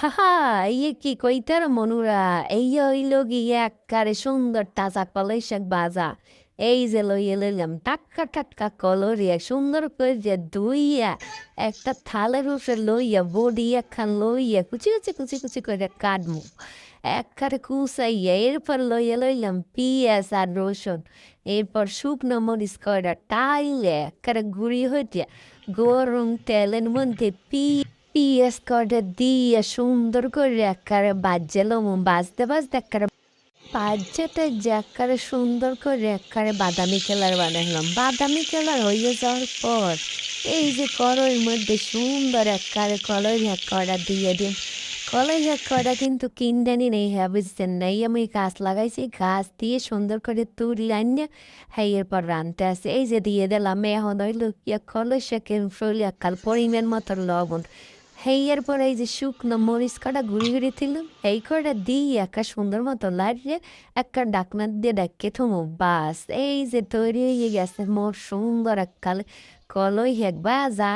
হাহা, ইয়ে কি কইতার মনুরা, এই হইল গিয়ে একবারে সুন্দর তাজা কলাই শাক ভাজা। এই যে লইয়ে লইলাম টাটকা টাটকা কলরিয়া সুন্দর করে যে ধুইয়া একটা থালের উপরে লইয়া বডি একখান লইয়া কুচি কুচি কুচি কুচি করে কাটমু। একবারে কুচাইয়া এরপর লইয়া লইলাম পিঁয়াজ আর রসুন, এরপর শুকনো মরিচ কয়টা টাইলে একবারে গুঁড়ি হইতে গরম তেলের মধ্যে পিঁয়াজ কয়টা দিয়ে সুন্দর করে একেবারে বাজে লমু, বাজতে বাজতে একেবারে বাজ্যটা যে একেবারে সুন্দর করে একেবারে বাদামি কালার বানাইলাম। বাদামি কালার হয়ে যাওয়ার পর এই যে কড়াইয়ের মধ্যে সুন্দর একেবারে কলাই শাক কয়টা দিয়ে দিন। কলাই শাক কয়টা কিন্তু কিনডানি নেই, হ্যাঁ বুঝছেন নাই, আমি গাছ লাগাইছি, গাছ দিয়ে সুন্দর করে তুলি আনিয়ে হ্যাঁ এরপর রানতে আসে। এই যে দিয়ে দিলাম এখন হইল ইয়া কলাই শাকের ফলি একাল পরিমাণ মতো লবণ। হেইয়ার পরে এই যে শুকনো মরিচ কটা গুঁড়ি গুঁড়ি দিলাম, এই কটা দিয়ে একটা সুন্দর মতো লাড়িয়ে একটা ডাকনা দিয়ে ডাকে থমু, বাস এই যে তৈরি হয়ে গেছে মোর সুন্দর এককাল কলই হেক ভাজা।